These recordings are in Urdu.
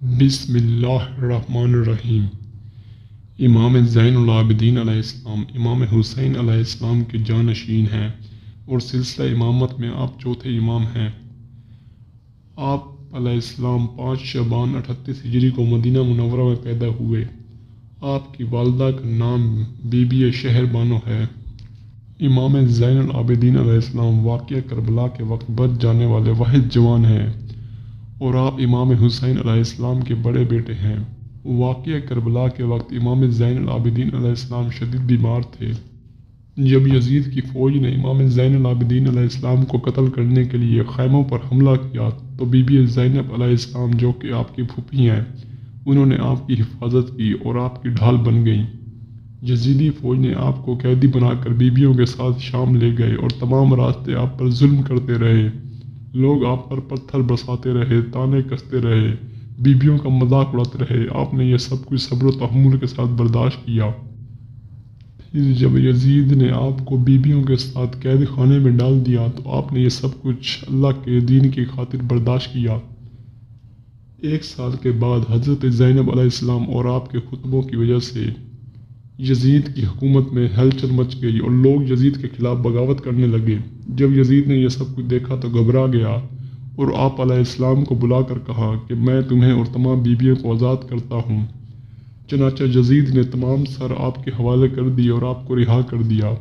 بسم اللہ الرحمن الرحیم۔ امام زین العابدین علیہ السلام امام حسین علیہ السلام کے جانشین ہیں اور سلسلہ امامت میں آپ چوتھے امام ہیں۔ آپ علیہ السلام 5 شعبان 38 ہجری کو مدینہ منورہ میں پیدا ہوئے۔ آپ کی والدہ کا نام بی بی شہر بانو ہے۔ امام زین العابدین علیہ السلام واقعہ کربلا کے وقت بچ جانے والے واحد جوان ہیں اور آپ امام حسین علیہ السلام کے بڑے بیٹے ہیں۔ واقعہ کربلا کے وقت امام زین العابدین علیہ السلام شدید بیمار تھے۔ جب یزید کی فوج نے امام زین العابدین علیہ السلام کو قتل کرنے کے لیے خیموں پر حملہ کیا تو بی بی زینب علیہ السلام جو کہ آپ کی پھوپھی ہیں انہوں نے آپ کی حفاظت کی اور آپ کی ڈھال بن گئیں۔ یزیدی فوج نے آپ کو قیدی بنا کر بیبیوں کے ساتھ شام لے گئے اور تمام راستے آپ پر ظلم کرتے رہے۔ لوگ آپ پر پتھر برساتے رہے، تانے کستے رہے، بیبیوں کا مذاق اڑاتے رہے۔ آپ نے یہ سب کچھ صبر و تحمل کے ساتھ برداشت کیا۔ پھر جب یزید نے آپ کو بیبیوں کے ساتھ قید خانے میں ڈال دیا تو آپ نے یہ سب کچھ اللہ کے دین کی خاطر برداشت کیا۔ 1 سال کے بعد حضرت زینب علیہ السلام اور آپ کے خطبوں کی وجہ سے یزید کی حکومت میں ہلچل مچ گئی اور لوگ یزید کے خلاف بغاوت کرنے لگے۔ جب یزید نے یہ سب کچھ دیکھا تو گھبرا گیا اور آپ علیہ السلام کو بلا کر کہا کہ میں تمہیں اور تمام بیبیوں کو آزاد کرتا ہوں۔ چنانچہ یزید نے تمام سر آپ کے حوالے کر دیے اور آپ کو رہا کر دیا۔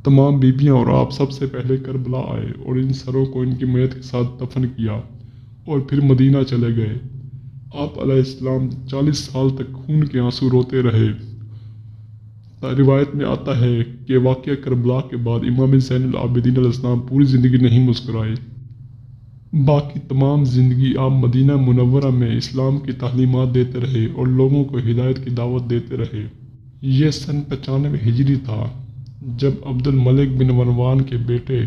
تمام بیبیاں اور آپ سب سے پہلے کربلا آئے اور ان سروں کو ان کی میت کے ساتھ دفن کیا اور پھر مدینہ چلے گئے۔ آپ علیہ السلام 40 سال تک خون کے آنسو روتے رہے۔ روایت میں آتا ہے کہ واقعہ کربلا کے بعد امام زین العابدین علیہ السلام پوری زندگی نہیں مسکرائے۔ باقی تمام زندگی آپ مدینہ منورہ میں اسلام کی تعلیمات دیتے رہے اور لوگوں کو ہدایت کی دعوت دیتے رہے۔ یہ سن 95 ہجری تھا جب عبد الملک بن مروان کے بیٹے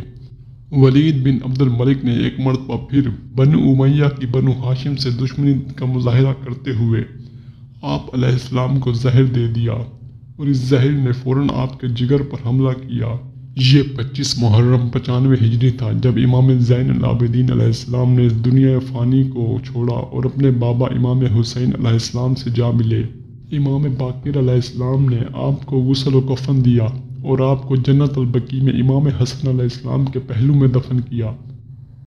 ولید بن عبد الملک نے ایک مرتبہ پھر بنو امیہ کی بنو ہاشم سے دشمنی کا مظاہرہ کرتے ہوئے آپ علیہ السلام کو زہر دے دیا اور اس زہر نے فوراً آپ کے جگر پر حملہ کیا۔ یہ 25 محرم 95 ہجری تھا جب امام زین العابدین علیہ السلام نے اس دنیا فانی کو چھوڑا اور اپنے بابا امام حسین علیہ السلام سے جا ملے۔ امام باقر علیہ السلام نے آپ کو غسل و کفن دیا اور آپ کو جنت البقیع میں امام حسن علیہ السلام کے پہلو میں دفن کیا۔